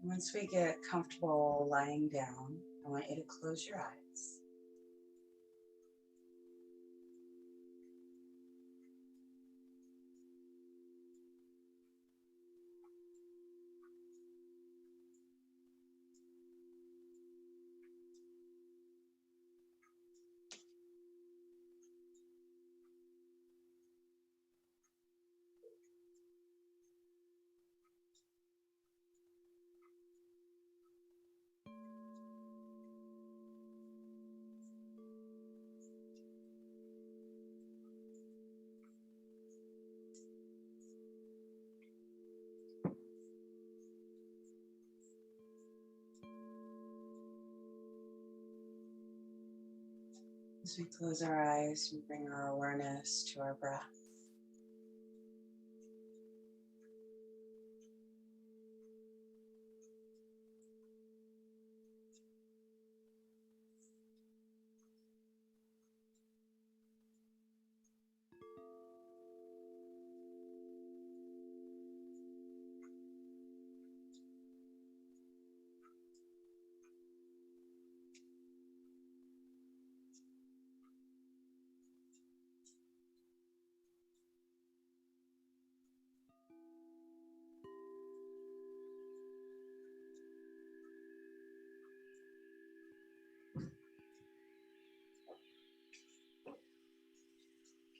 Once we get comfortable lying down, I want you to close your eyes. As we close our eyes, we bring our awareness to our breath.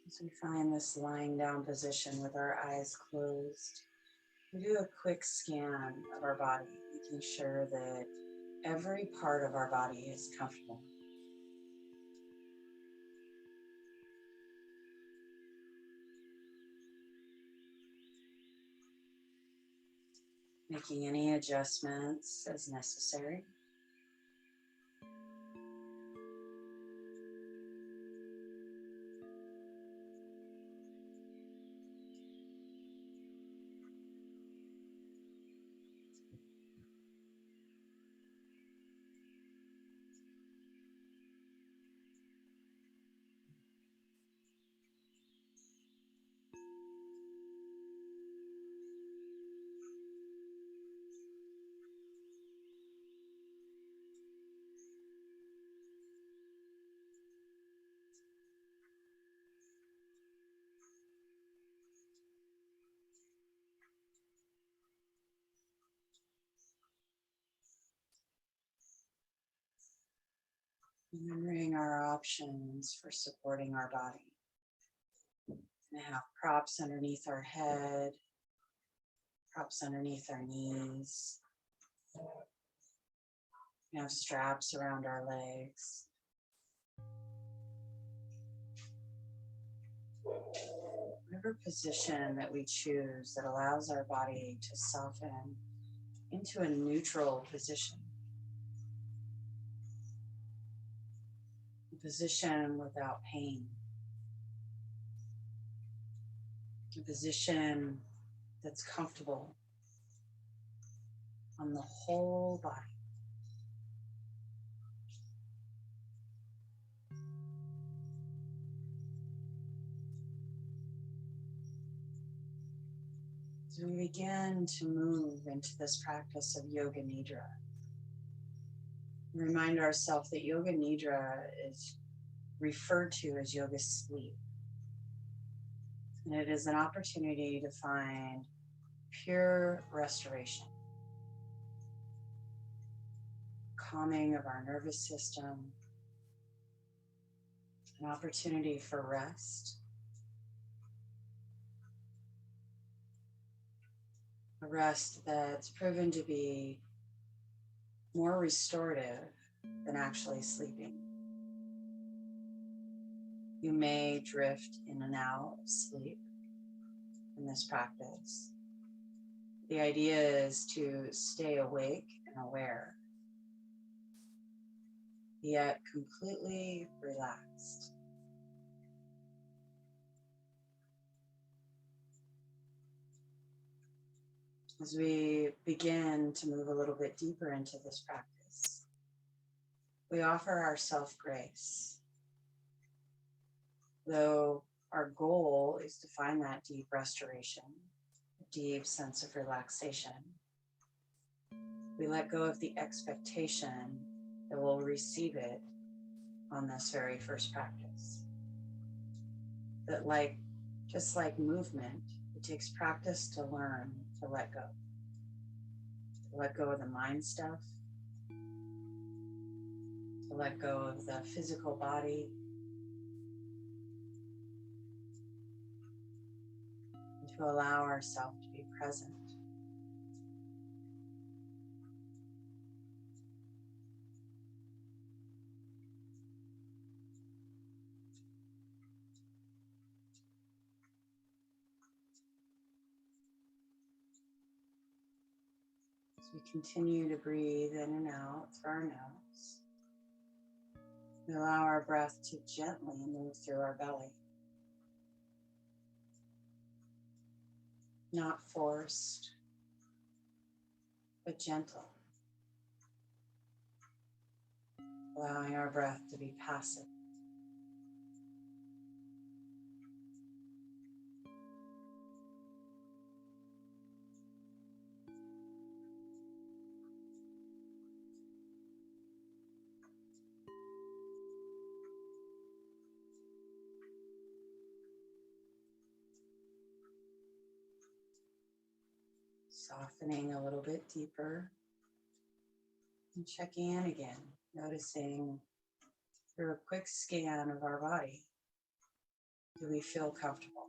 As we find this lying down position with our eyes closed, we do a quick scan of our body, making sure that every part of our body is comfortable. Making any adjustments as necessary. Remembering our options for supporting our body. We have props underneath our head, props underneath our knees. We have straps around our legs. Whatever position that we choose that allows our body to soften into a neutral position. A position without pain. A position that's comfortable on the whole body. As we begin to move into this practice of Yoga Nidra, remind ourselves that Yoga Nidra is referred to as yoga sleep. And it is an opportunity to find pure restoration, calming of our nervous system, an opportunity for rest, a rest that's proven to be more restorative than actually sleeping. You may drift in and out of sleep in this practice. The idea is to stay awake and aware, yet completely relaxed. As we begin to move a little bit deeper into this practice, we offer ourselves grace. Though our goal is to find that deep restoration, a deep sense of relaxation, We let go of the expectation that we'll receive it on this very first practice. That just like movement, it takes practice to learn to let go. To let go of the mind stuff, to let go of the physical body, and to allow ourselves to be present. As we continue to breathe in and out through our nose, we allow our breath to gently move through our belly. Not forced, but gentle. Allowing our breath to be passive. Softening a little bit deeper and checking in again, noticing through a quick scan of our body, do we feel comfortable?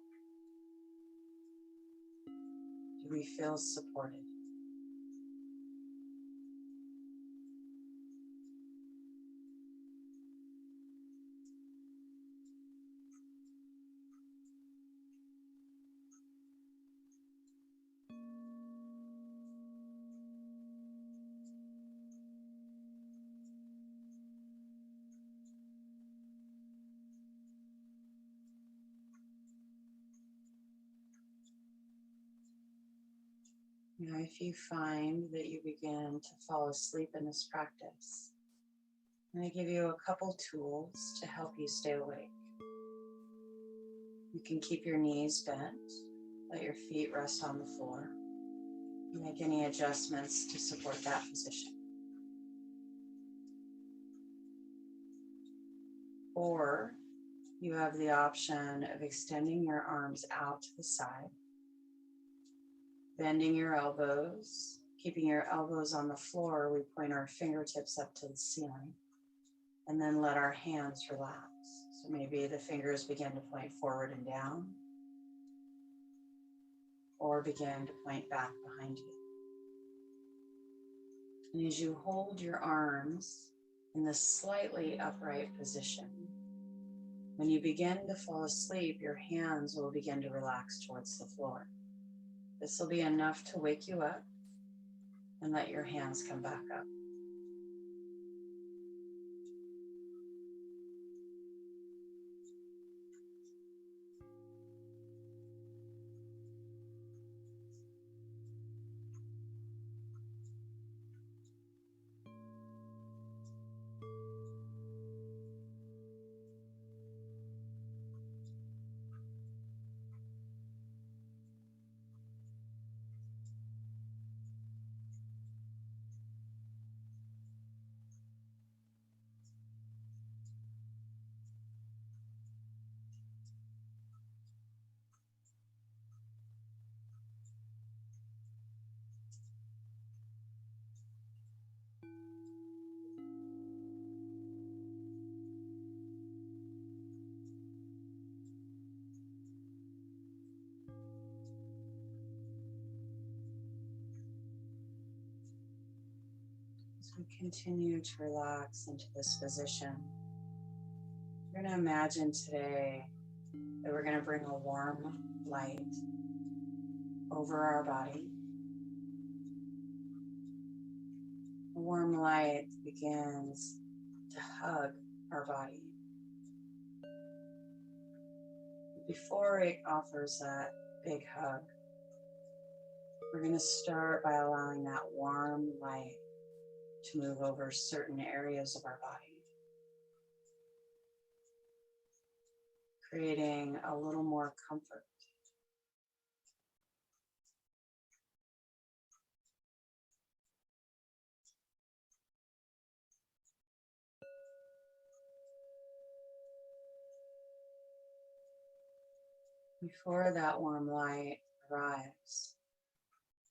Do we feel supported? Now, if you find that you begin to fall asleep in this practice, I'm going to give you a couple tools to help you stay awake. You can keep your knees bent, let your feet rest on the floor. Make any adjustments to support that position. Or you have the option of extending your arms out to the side, bending your elbows, keeping your elbows on the floor. We point our fingertips up to the ceiling and then let our hands relax. So maybe the fingers begin to point forward and down, or begin to point back behind you. And as you hold your arms in this slightly upright position, when you begin to fall asleep, your hands will begin to relax towards the floor. This will be enough to wake you up and let your hands come back up. As we continue to relax into this position, we're going to imagine today that we're going to bring a warm light over our body. The warm light begins to hug our body. Before it offers that big hug, we're going to start by allowing that warm light to move over certain areas of our body, creating a little more comfort. Before that warm light arrives,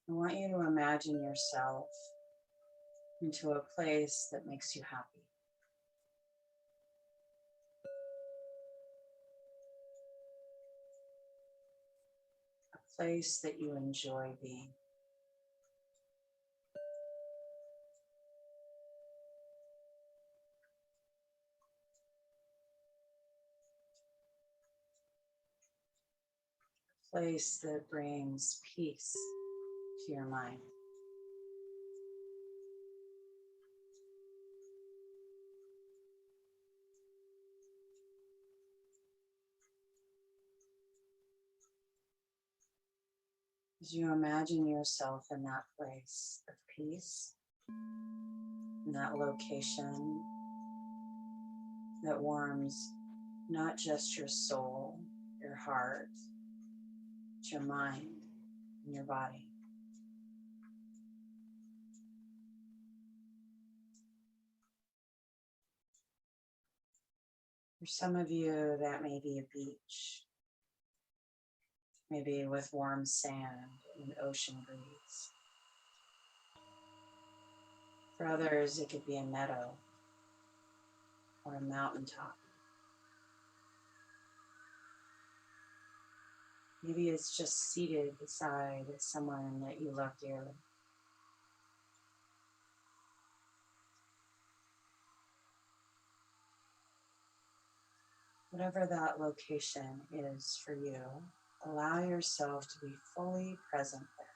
I want you to imagine yourself into a place that makes you happy. A place that you enjoy being. A place that brings peace to your mind. As you imagine yourself in that place of peace, in that location that warms not just your soul, your heart, but your mind and your body. For some of you, that may be a beach, maybe with warm sand and ocean breeze. For others, it could be a meadow or a mountaintop. Maybe it's just seated beside someone that you love dearly. Whatever that location is for you, allow yourself to be fully present there.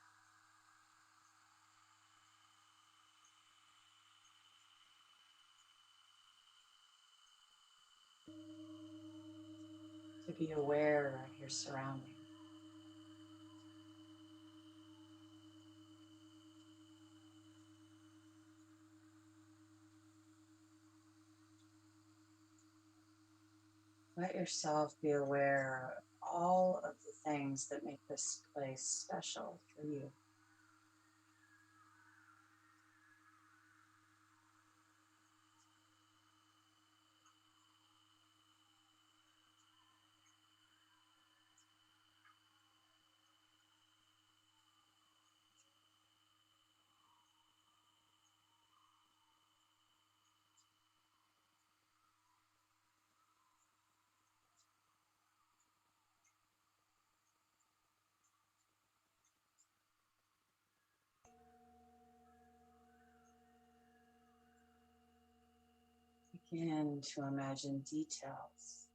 To be aware of your surroundings. Let yourself be aware of all of the things that make this place special for you. Begin to imagine details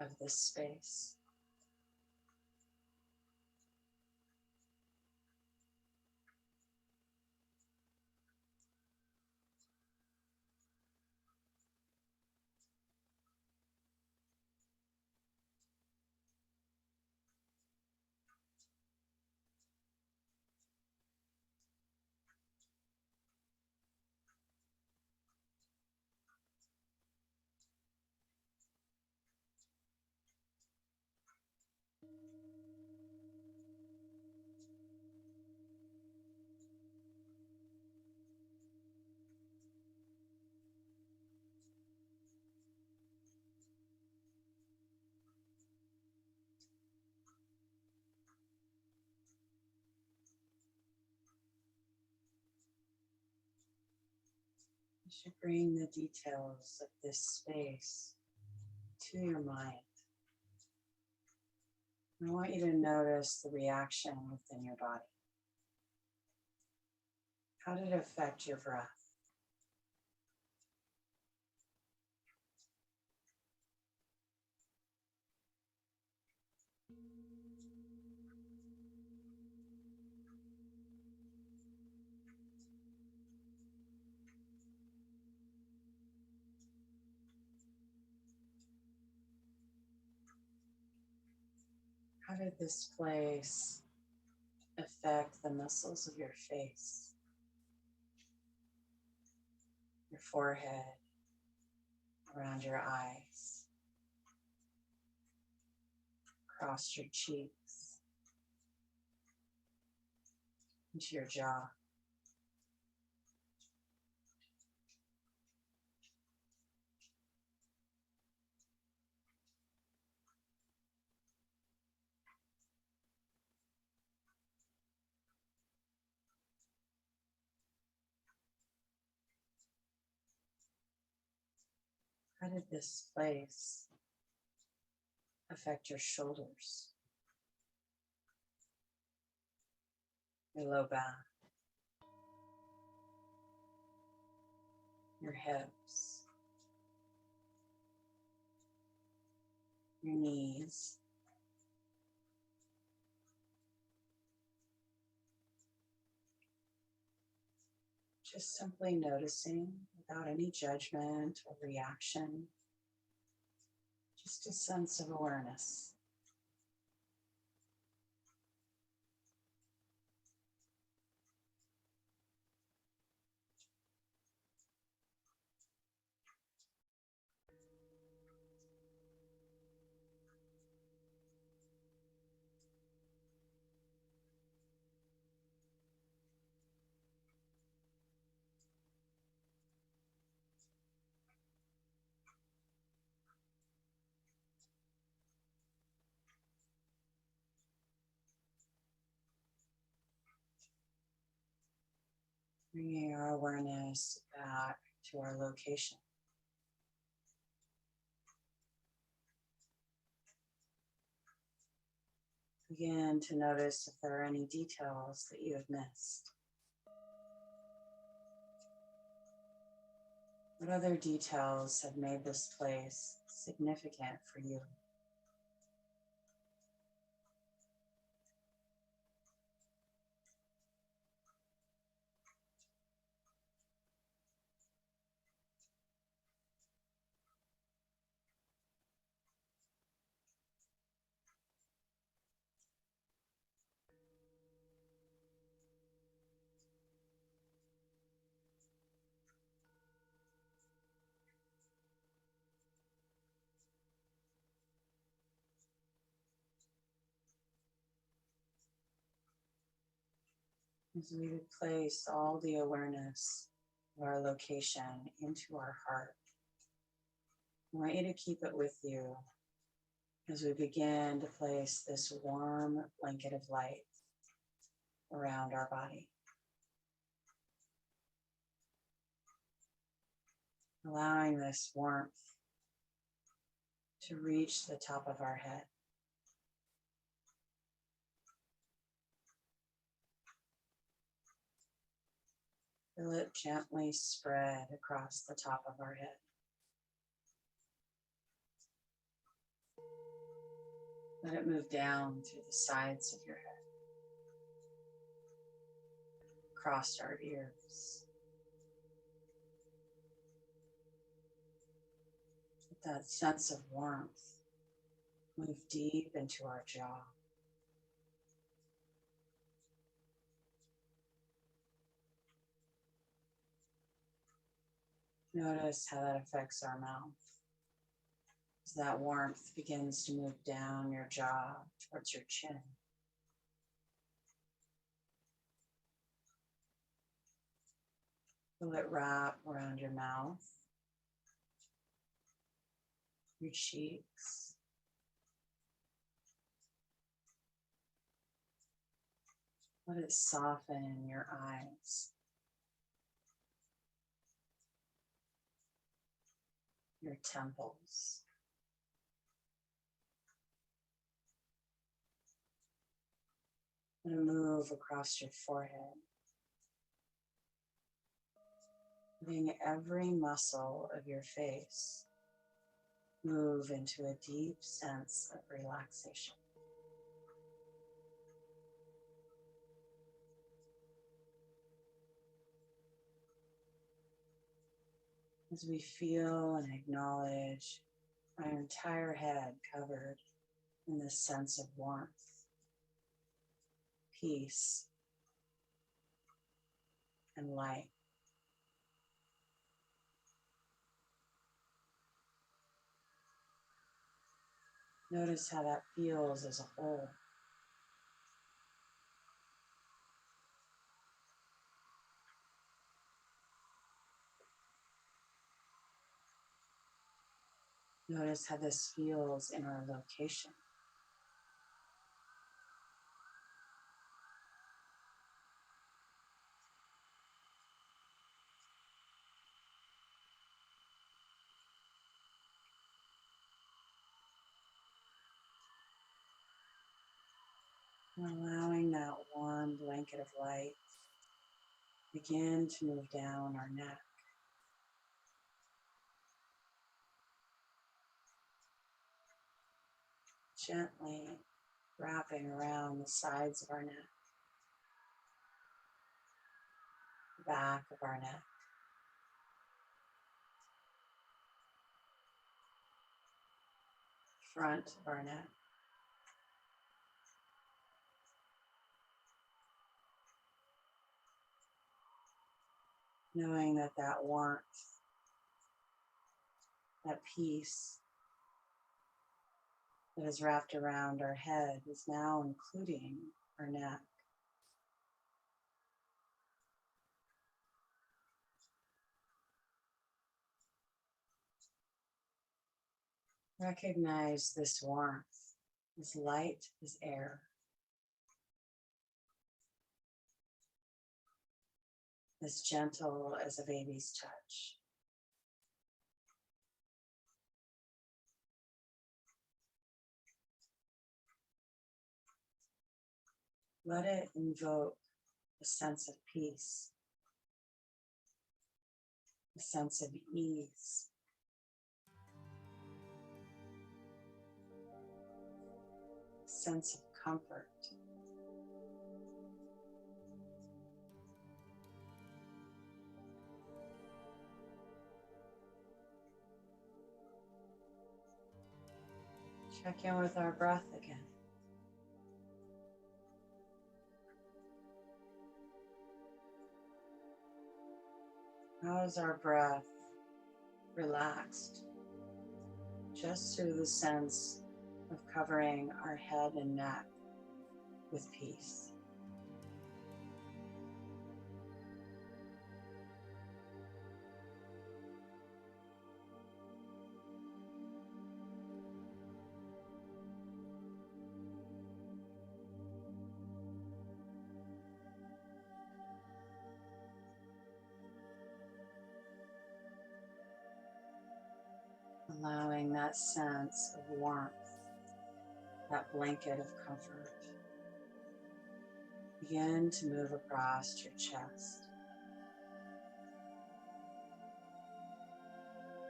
of this space. You should bring the details of this space to your mind. I want you to notice the reaction within your body. How did it affect your breath? How did this place affect the muscles of your face, your forehead, around your eyes, across your cheeks, into your jaw? How did this place affect your shoulders, your low back, your hips, your knees? Just simply noticing without any judgment or reaction, just a sense of awareness. Bringing our awareness back to our location. Begin to notice if there are any details that you have missed. What other details have made this place significant for you? As we place all the awareness of our location into our heart, I want you to keep it with you as we begin to place this warm blanket of light around our body. Allowing this warmth to reach the top of our head. Feel it gently spread across the top of our head. Let it move down through the sides of your head, across our ears. Let that sense of warmth move deep into our jaw. Notice how that affects our mouth. As that warmth begins to move down your jaw towards your chin. Feel it wrap around your mouth, your cheeks, let it soften your eyes, your temples. Let it move across your forehead, letting every muscle of your face move into a deep sense of relaxation. As we feel and acknowledge our entire head covered in this sense of warmth, peace, and light. Notice how that feels as a whole. Notice how this feels in our location. Allowing that warm blanket of light begin to move down our neck. Gently wrapping around the sides of our neck, the back of our neck, front of our neck. Knowing that that warmth, that peace that is wrapped around our head is now including our neck. Recognize this warmth, as light as air, as gentle as a baby's touch. Let it invoke a sense of peace, a sense of ease, a sense of comfort. Check in with our breath again. How is our breath relaxed? Just through the sense of covering our head and neck with peace. Allowing that sense of warmth, that blanket of comfort, begin to move across your chest.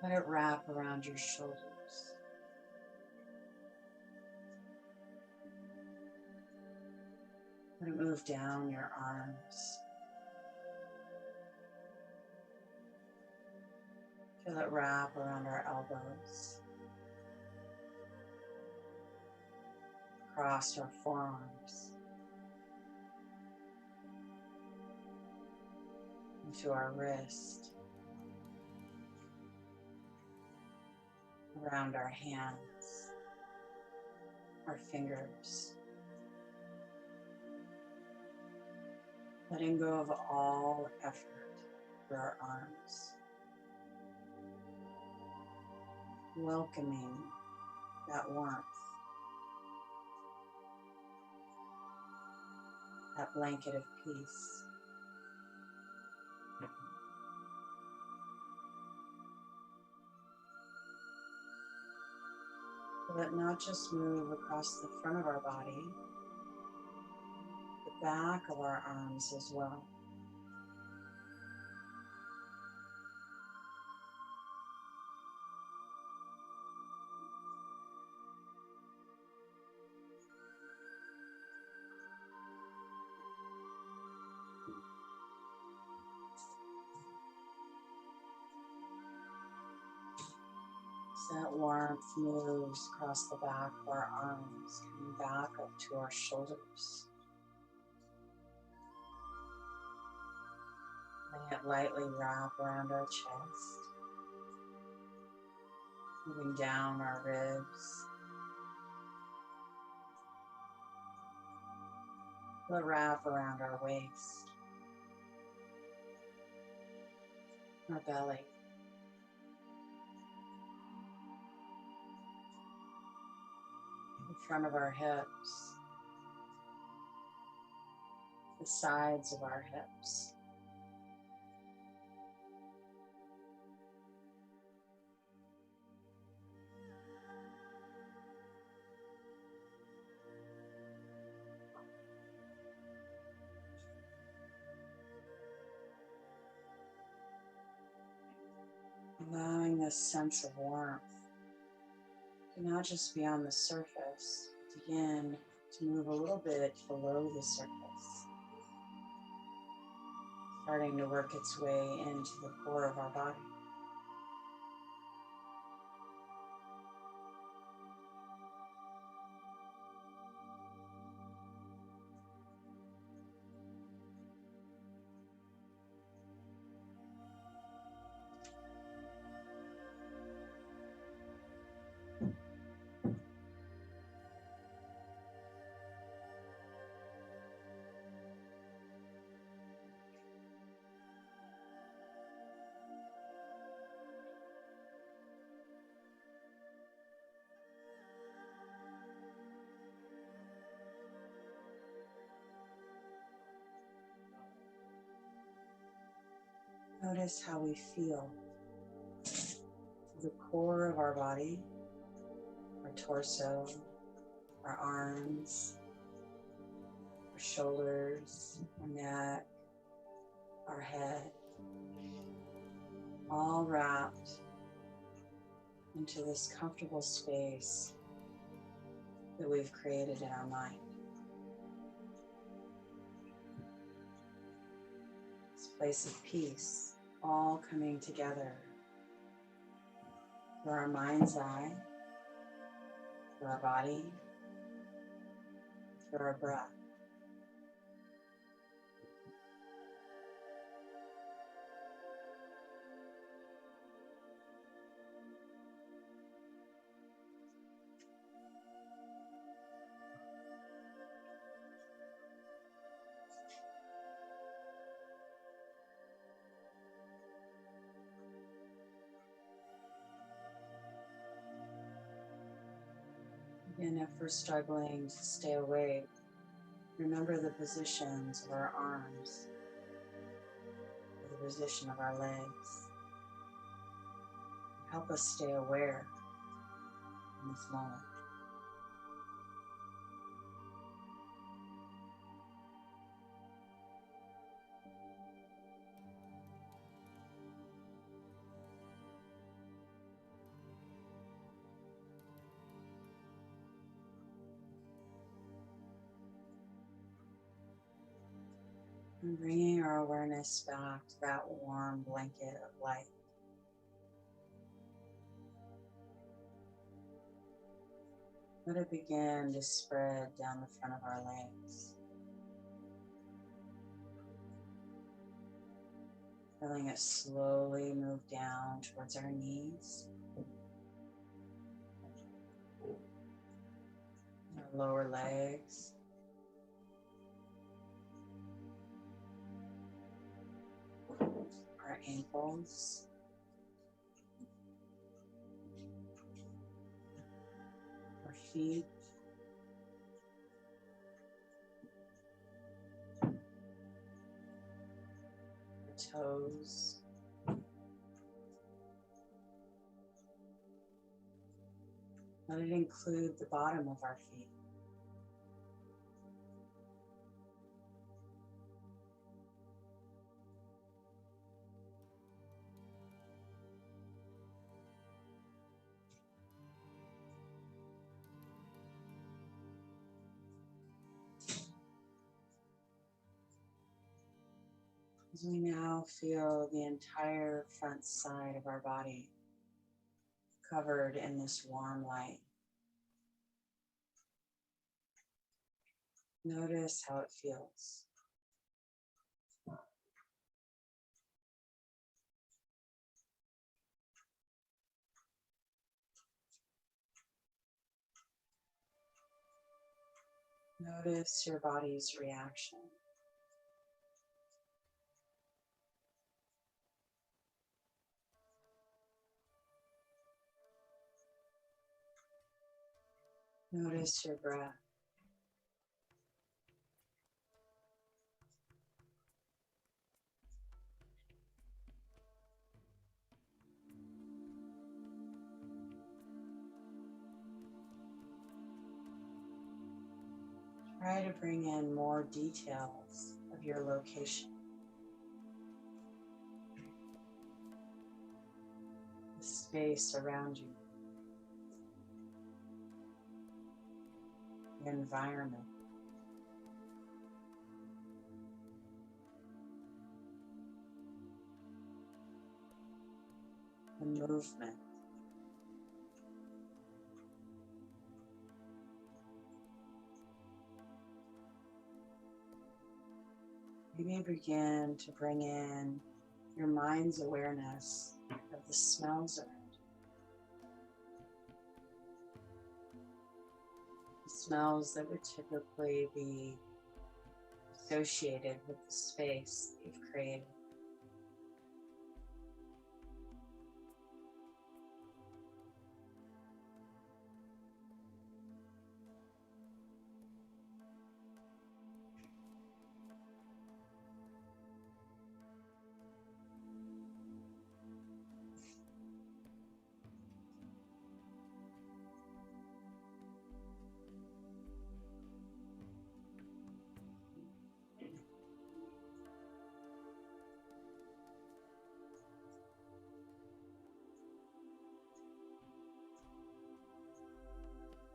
Let it wrap around your shoulders. Let it move down your arms. Feel it wrap around our elbows, across our forearms, into our wrist, around our hands, our fingers. Letting go of all effort for our arms. Welcoming that warmth, that blanket of peace. Let it not just move across the front of our body, the back of our arms as well. That warmth moves across the back of our arms, coming back up to our shoulders. Letting it lightly wrap around our chest, moving down our ribs. Let it wrap around our waist, our belly. Front of our hips, the sides of our hips. this sense of warmth to not just be on the surface, begin to move a little bit below the surface, starting to work its way into the core of our body. Notice how we feel the core of our body, our torso, our arms, our shoulders, our neck, our head, all wrapped into this comfortable space that we've created in our mind. This place of peace, all coming together through our mind's eye, through our body, through our breath. And if we're struggling to stay awake, remember the positions of our arms, or the position of our legs. Help us stay aware in this moment. And bringing our awareness back to that warm blanket of light. Let it begin to spread down the front of our legs. Feeling it slowly move down towards our knees, our lower legs, our ankles, our feet, our toes, let it include the bottom of our feet. As we now feel the entire front side of our body covered in this warm light, notice how it feels. Notice your body's reaction. Notice your breath. Try to bring in more details of your location. The space around you, the environment. The movement. Maybe begin to bring in your mind's awareness of the smells around you. The smells that would typically be associated with the space that you've created.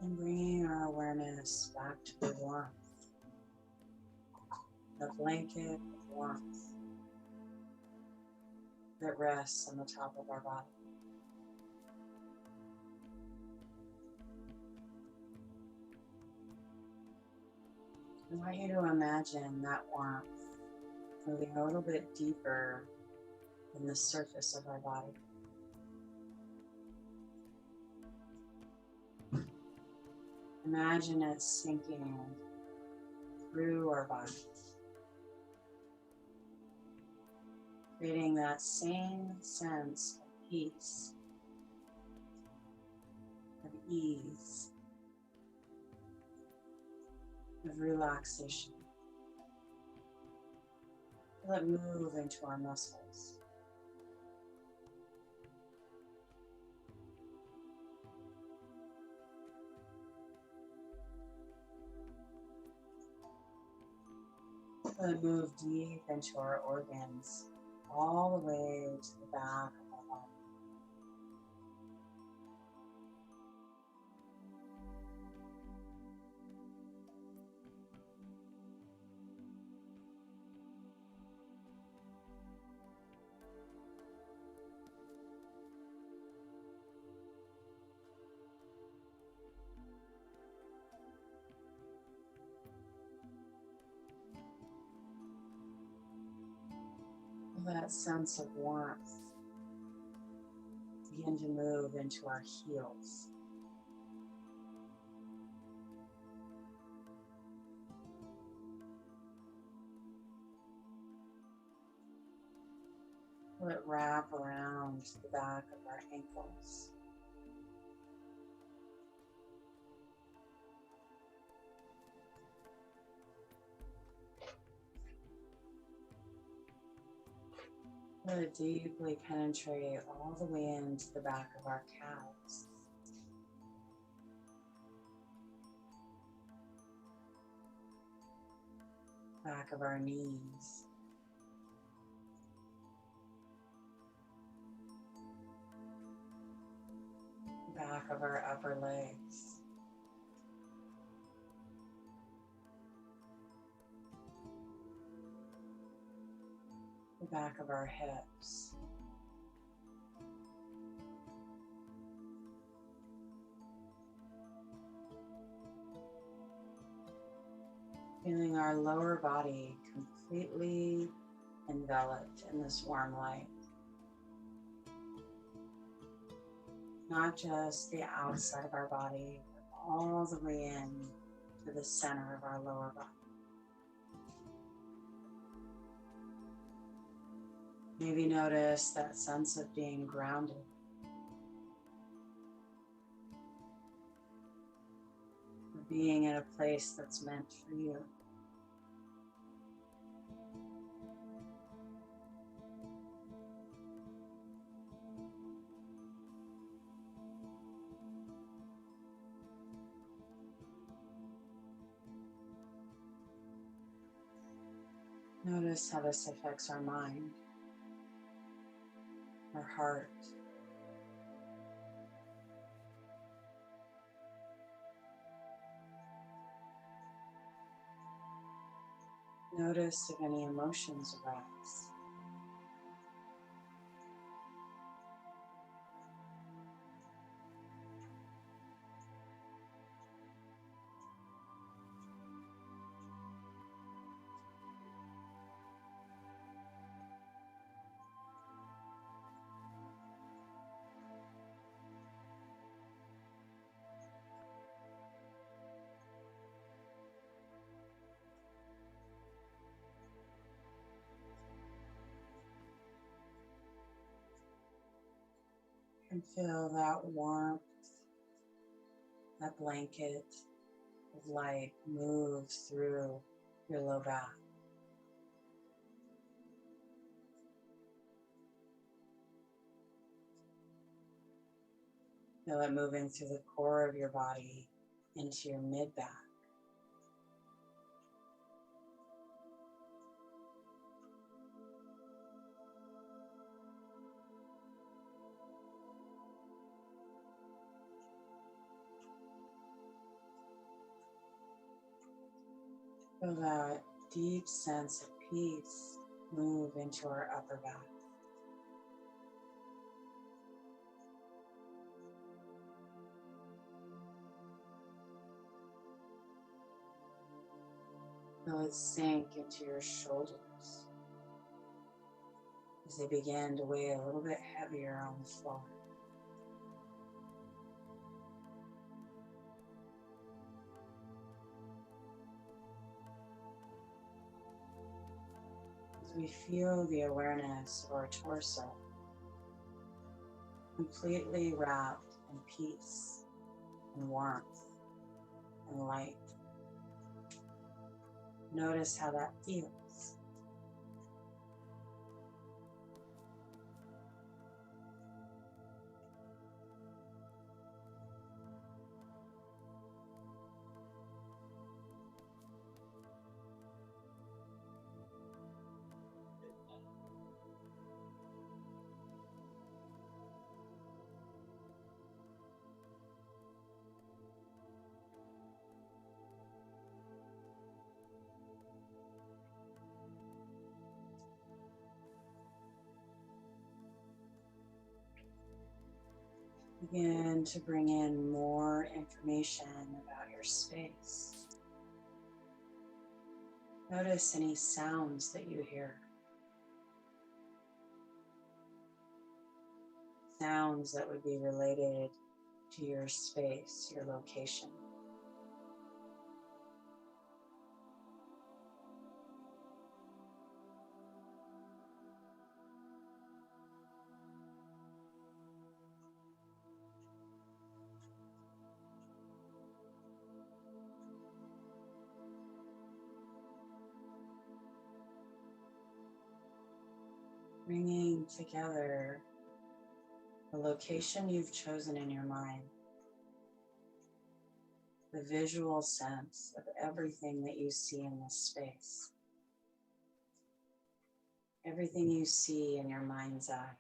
And bringing our awareness back to the warmth, the blanket of warmth that rests on the top of our body. I want you to imagine that warmth moving a little bit deeper than the surface of our body. Imagine it sinking through our body, creating that same sense of peace, of ease, of relaxation. Let it move into our muscles. Let it move deep into our organs, all the way to the back of our body. That sense of warmth begin to move into our heels. Let it wrap around the back of our ankles. Let it deeply penetrate all the way into the back of our calves. Back of our knees. Back of our upper legs. The back of our hips. Feeling our lower body completely enveloped in this warm light. Not just the outside of our body, but all the way in to the center of our lower body. Maybe notice that sense of being grounded. Or being in a place that's meant for you. Notice how this affects our mind, our heart, Notice if any emotions arise. And feel that warmth, that blanket of light move through your low back. Feel it moving through the core of your body into your mid-back. Feel that deep sense of peace move into our upper back. Feel it sink into your shoulders as they begin to weigh a little bit heavier on the floor. As we feel the awareness of our torso completely wrapped in peace and warmth and light. Notice how that feels. Begin to bring in more information about your space. Notice any sounds that you hear. Sounds that would be related to your space, your location. Bringing together the location you've chosen in your mind, the visual sense of everything that you see in this space, everything you see in your mind's eye.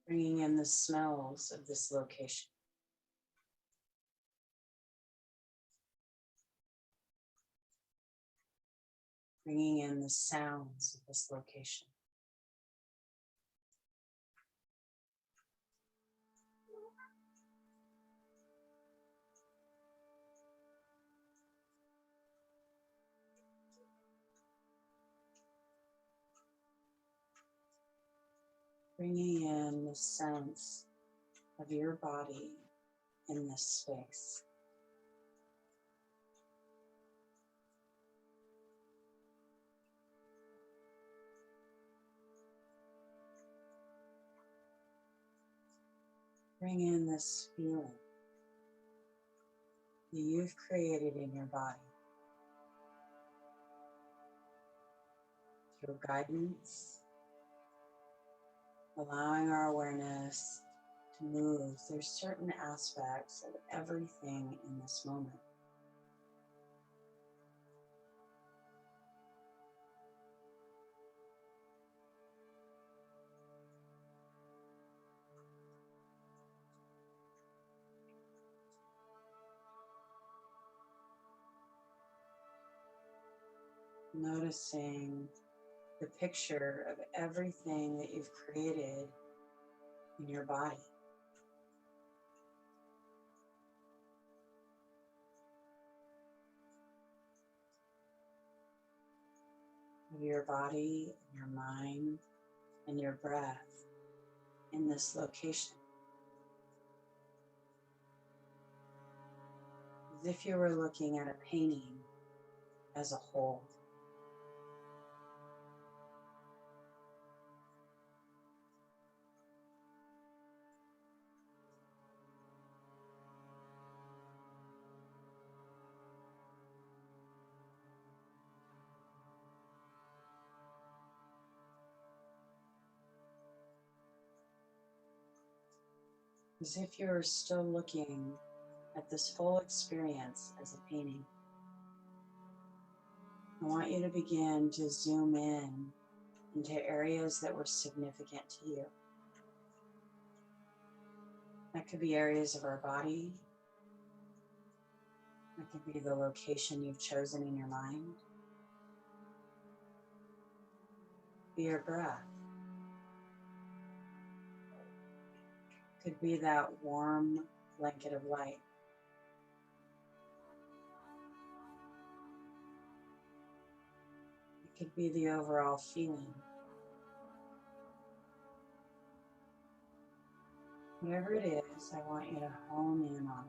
Bringing in the smells of this location. Bringing in the sounds of this location. Bringing in the sense of your body in this space. Bring in this feeling that you've created in your body through guidance, allowing our awareness to move through certain aspects of everything in this moment. Noticing the picture of everything that you've created in your body. Of your body, your mind, and your breath in this location. As if you were looking at a painting as a whole. As if you were still looking at this full experience as a painting. I want you to begin to zoom in into areas that were significant to you. That could be areas of our body. That could be the location you've chosen in your mind. Be your breath. Could be that warm blanket of light. It could be the overall feeling. Whatever it is, I want you to hone in on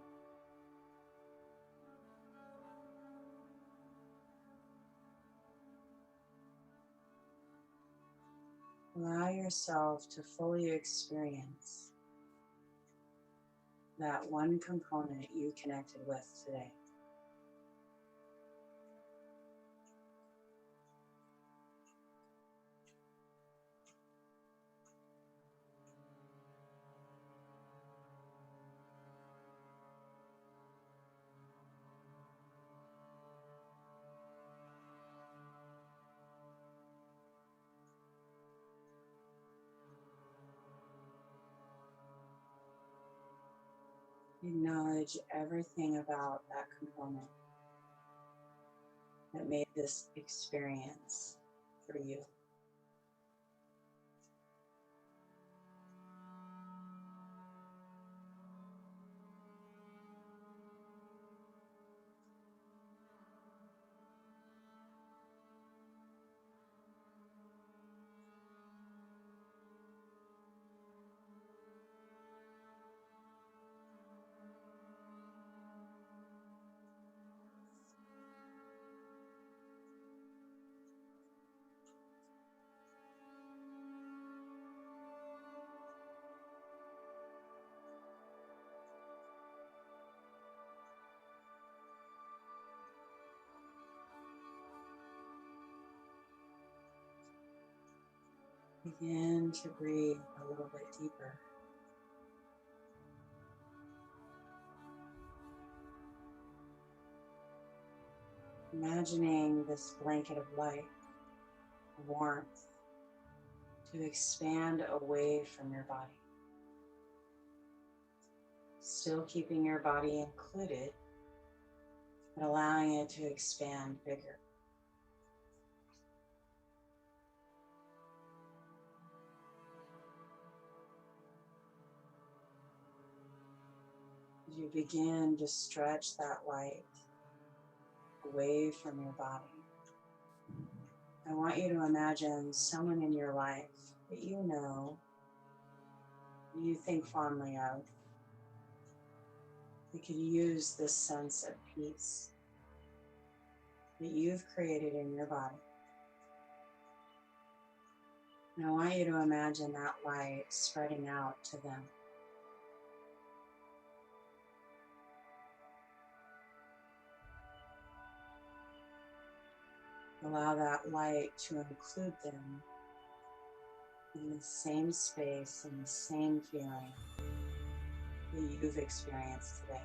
it. Allow yourself to fully experience that one component you connected with today. Acknowledge everything about that component that made this experience for you. Begin to breathe a little bit deeper. Imagining this blanket of light, warmth, to expand away from your body. Still keeping your body included, but allowing it to expand bigger. As you begin to stretch that light away from your body, I want you to imagine someone in your life that you know, you think fondly of, that could use this sense of peace that you've created in your body. And I want you to imagine that light spreading out to them. Allow that light to include them in the same space and the same feeling that you've experienced today.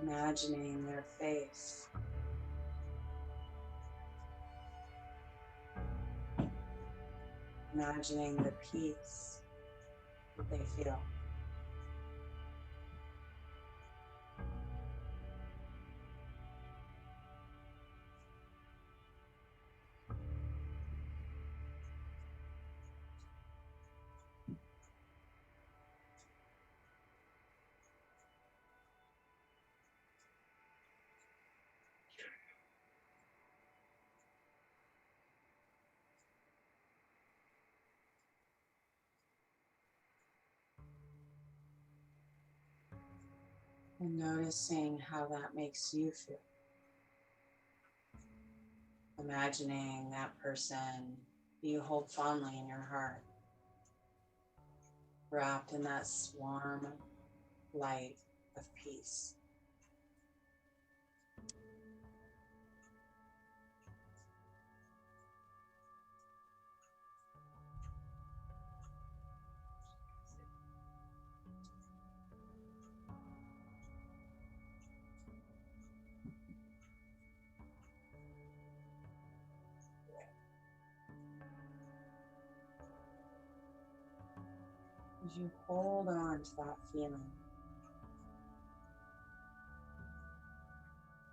Imagining their face, imagining the peace they feel. And noticing how that makes you feel. Imagining that person you hold fondly in your heart, wrapped in that warm light of peace. As you hold on to that feeling,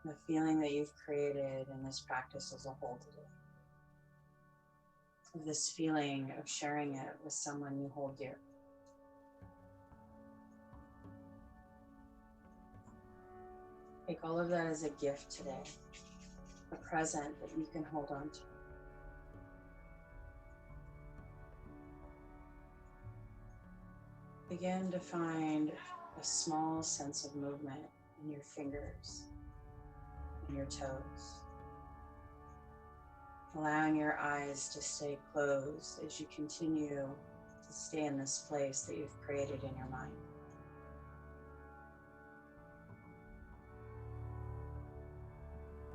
the feeling that you've created in this practice as a whole today, this feeling of sharing it with someone you hold dear. Take all of that as a gift today, a present that you can hold on to. Begin to find a small sense of movement in your fingers, in your toes. Allowing your eyes to stay closed as you continue to stay in this place that you've created in your mind.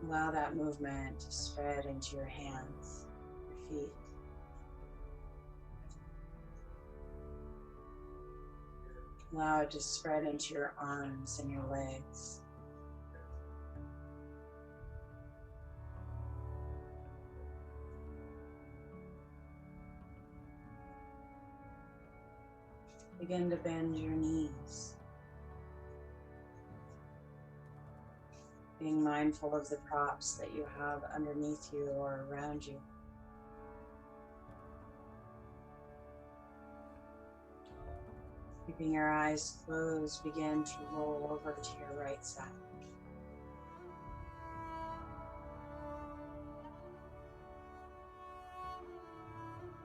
Allow that movement to spread into your hands, your feet. Allow it to spread into your arms and your legs. Begin to bend your knees. Being mindful of the props that you have underneath you or around you. Keeping your eyes closed, begin to roll over to your right side.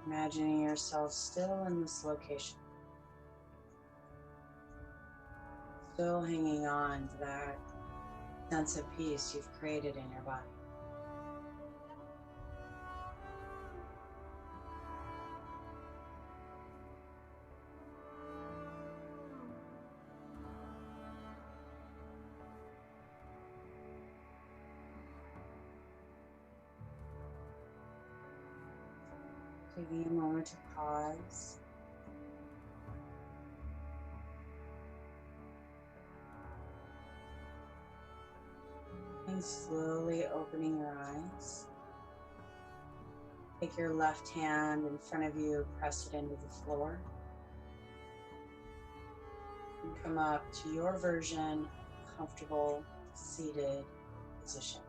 Imagining yourself still in this location. Still hanging on to that sense of peace you've created in your body. Taking a moment to pause. And slowly opening your eyes. Take your left hand in front of you, press it into the floor. And come up to your version of comfortable seated position.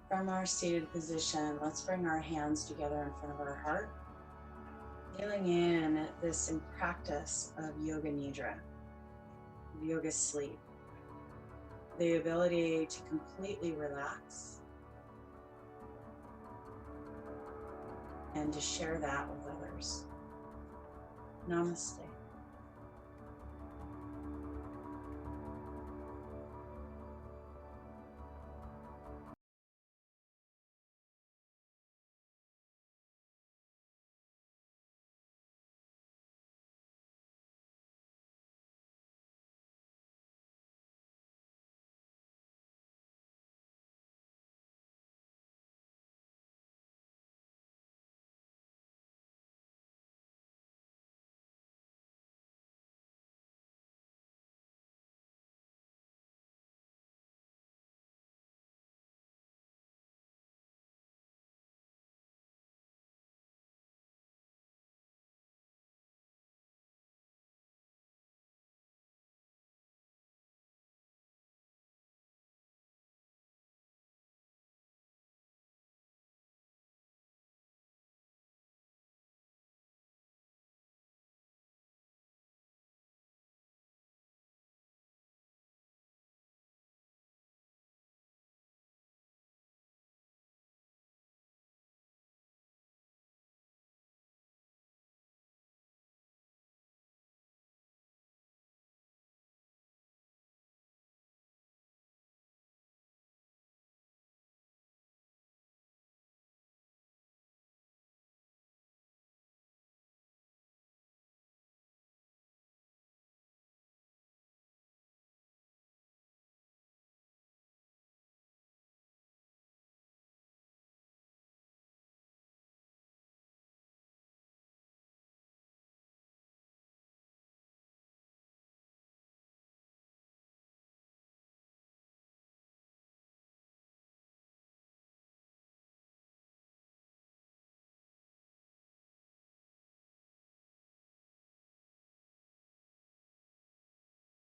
From our seated position, let's bring our hands together in front of our heart, feeling in this practice of Yoga Nidra, yoga sleep, the ability to completely relax and to share that with others. Namaste.